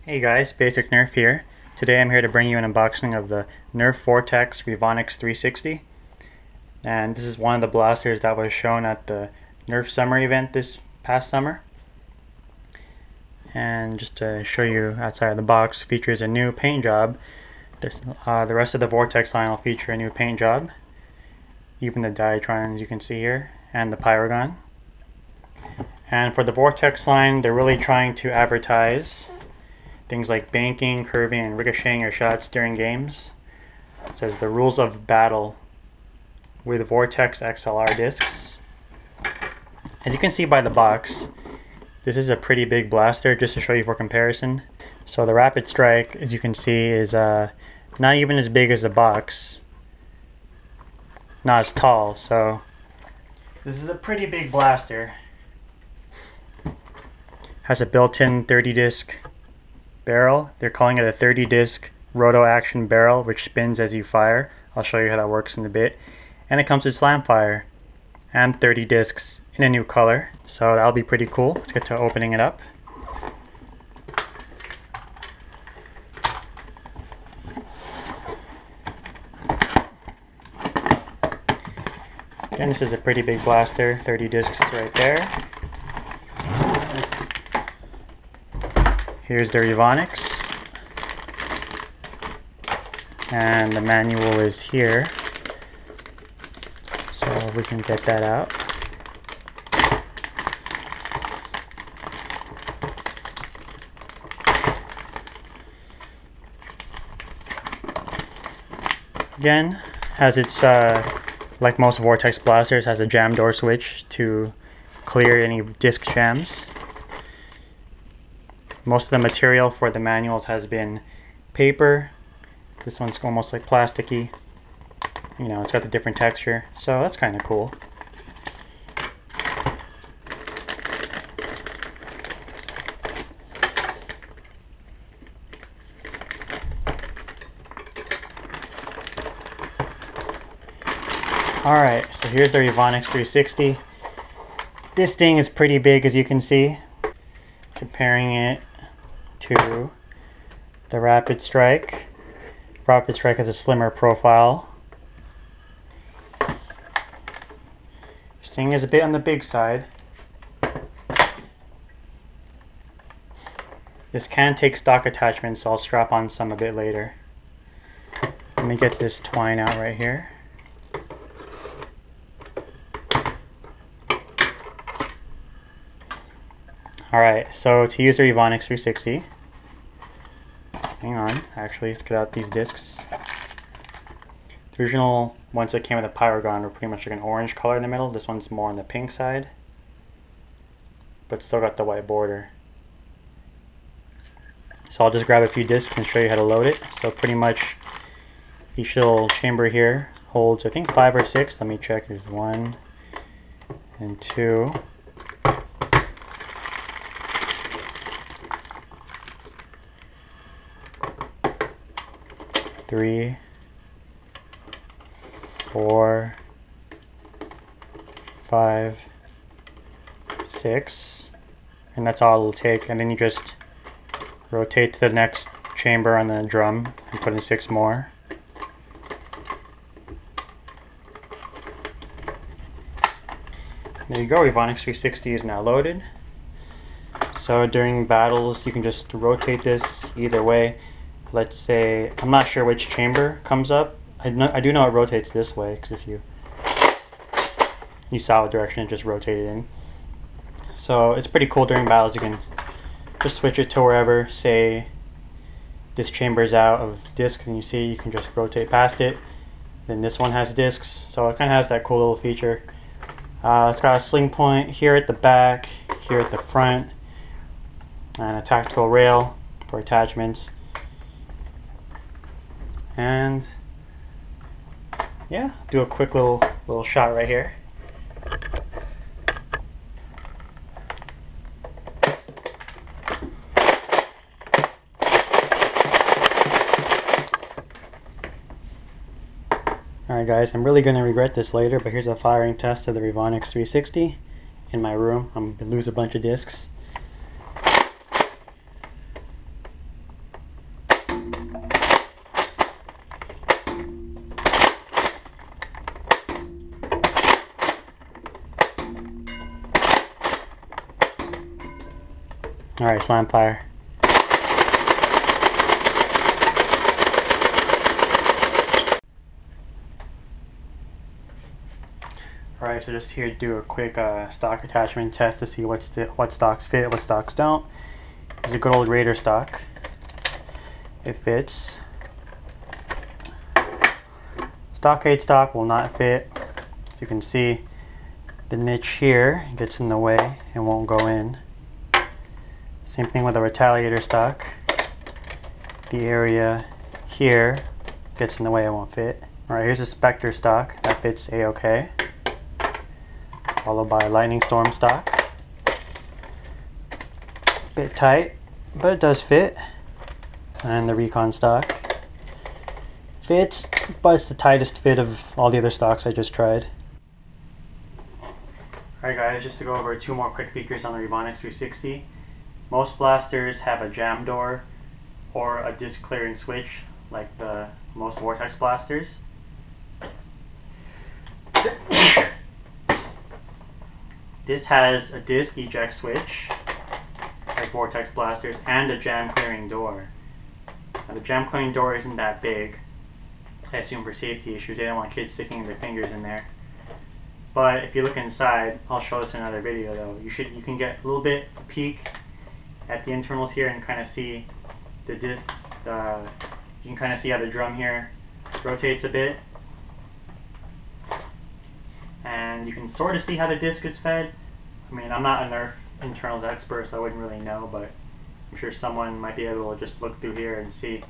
Hey guys, Basic Nerf here. Today I'm here to bring you an unboxing of the Nerf Vortex Revonix360. And this is one of the blasters that was shown at the Nerf summer event this past summer. And just to show you outside of the box, features a new paint job. The rest of the Vortex line will feature a new paint job. Even the Diatrons you can see here, and the Pyrogon. And for the Vortex line, they're really trying to advertise things like banking, curving, and ricocheting your shots during games. It says the rules of battle with Vortex XLR discs. As you can see by the box, this is a pretty big blaster, just to show you for comparison. So the Rapid Strike, as you can see, is not even as big as the box. Not as tall, so this is a pretty big blaster. Has a built-in 30 disc barrel. They're calling it a 30 disc roto action barrel, which spins as you fire. I'll show you how that works in a bit. And it comes with slam fire and 30 discs in a new color, so that'll be pretty cool. Let's get to opening it up. Again, this is a pretty big blaster, 30 discs right there. Here's the Revonix, and the manual is here, so we can get that out. Again, has its like most Vortex blasters, has a jam door switch to clear any disc jams. Most of the material for the manuals has been paper. This one's almost like plasticky. You know, it's got the different texture, so that's kind of cool. Alright, so here's the Revonix360. This thing is pretty big, as you can see. Comparing it to the Rapid Strike. Rapid Strike has a slimmer profile. This thing is a bit on the big side. This can take stock attachments, so I'll strap on some a bit later. Let me get this twine out right here. Alright, so to use the Revonix360, hang on, actually let's get out these discs. The original ones that came with a Pyrogon were pretty much like an orange color in the middle. This one's more on the pink side, but still got the white border. So I'll just grab a few discs and show you how to load it. So pretty much each little chamber here holds, I think, 5 or 6. Let me check. There's 1 and 2. 3, 4, 5, 6, and that's all it'll take. And then you just rotate to the next chamber on the drum and put in 6 more. There you go, Revonix360 is now loaded. So during battles you can just rotate this either way. Let's say, I'm not sure which chamber comes up. I do know it rotates this way, because if you saw what direction it just rotated in. So it's pretty cool during battles. You can just switch it to wherever. Say this chamber's out of discs and you see you can just rotate past it. Then this one has discs, so it kind of has that cool little feature. It's got a sling point here at the back, here at the front, and a tactical rail for attachments. And yeah, do a quick little shot right here. Alright guys, I'm really going to regret this later, but here's a firing test of the Revonix360 in my room. I'm going to lose a bunch of discs. Alright, slam fire. Alright, so just here to do a quick stock attachment test to see what stocks fit, what stocks don't. It's a good old Raider stock. It fits. Stockade stock will not fit. As you can see, the niche here gets in the way and won't go in. Same thing with a Retaliator stock. The area here gets in the way, it won't fit. Alright, here's a Spectre stock that fits a-okay. Followed by Lightning Storm stock. Bit tight, but it does fit. And the Recon stock fits, but it's the tightest fit of all the other stocks I just tried. Alright guys, just to go over two more quick features on the Revonix360. Most blasters have a jam door or a disc clearing switch, like the most Vortex blasters. This has a disc eject switch, like Vortex blasters, and a jam clearing door. Now, the jam clearing door isn't that big, I assume for safety issues. They don't want kids sticking their fingers in there. But if you look inside, I'll show this in another video though, you can get a little bit peek at the internals here and kind of see the discs. You can kind of see how the drum here rotates a bit. And you can sort of see how the disc is fed. I mean, I'm not a Nerf internals expert, so I wouldn't really know, but I'm sure someone might be able to just look through here and see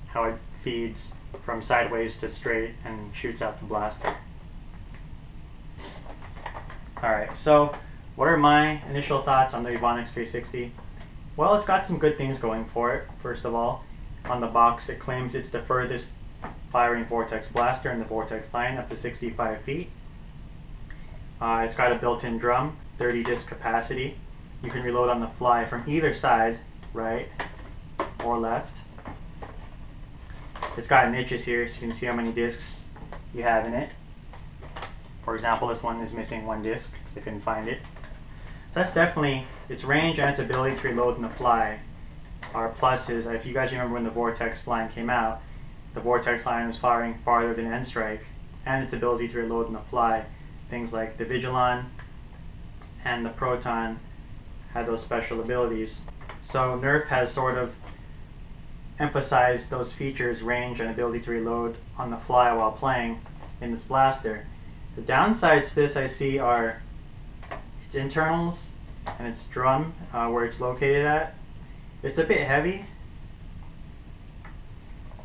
how it feeds from sideways to straight and shoots out the blaster. Alright, so what are my initial thoughts on the Revonix360? Well, it's got some good things going for it. First of all, on the box it claims it's the furthest firing Vortex blaster in the Vortex line, up to 65 feet. It's got a built-in drum, 30 disc capacity. You can reload on the fly from either side, right or left. It's got niches here so you can see how many discs you have in it. For example, this one is missing one disc because they couldn't find it. So that's definitely, its range and its ability to reload on the fly are pluses. If you guys remember when the Vortex line came out, the Vortex line was firing farther than N-Strike, and its ability to reload on the fly. Things like the Vigilon and the Proton had those special abilities. So Nerf has sort of emphasized those features, range and ability to reload on the fly while playing in this blaster. The downsides to this I see are its internals and its drum, where it's located at. It's a bit heavy,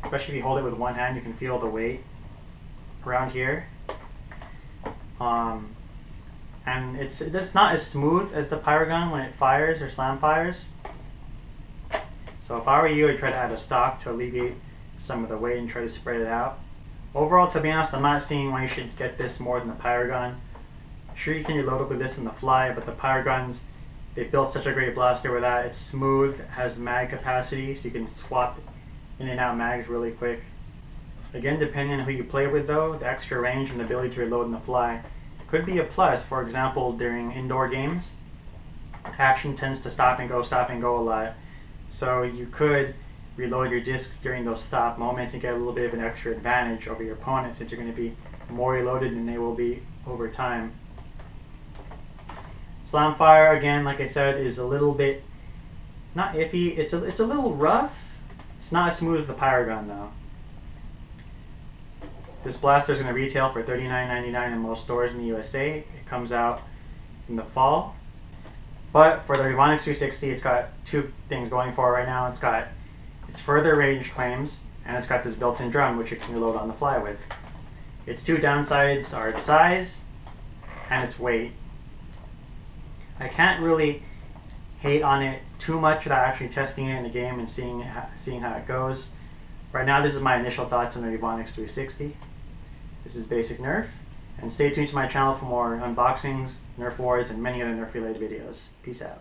especially if you hold it with one hand. You can feel the weight around here. And it's not as smooth as the Pyrogun when it fires or slam fires. So if I were you, I'd try to add a stock to alleviate some of the weight and try to spread it out. Overall, to be honest, I'm not seeing why you should get this more than the Pyrogun. Sure, you can reload up with this in the fly, but the Pyroguns, they built such a great blaster with that. It's smooth, has mag capacity, so you can swap in and out mags really quick. Again, depending on who you play with though, the extra range and the ability to reload in the fly could be a plus. For example, during indoor games, action tends to stop and go a lot. So you could reload your discs during those stop moments and get a little bit of an extra advantage over your opponent, since you're going to be more reloaded than they will be over time. Slamfire, again, like I said, is a little bit, not iffy, it's a little rough. It's not as smooth as the Pyrogun though. This blaster is going to retail for $39.99 in most stores in the USA. It comes out in the fall. But for the Revonix360, it's got two things going for it right now. It's got its further range claims, and it's got this built-in drum which you can reload on the fly with. Its two downsides are its size and its weight. I can't really hate on it too much without actually testing it in the game and seeing how it goes. Right now, this is my initial thoughts on the Revonix360. This is Basic Nerf, and stay tuned to my channel for more unboxings, Nerf wars, and many other Nerf related videos. Peace out.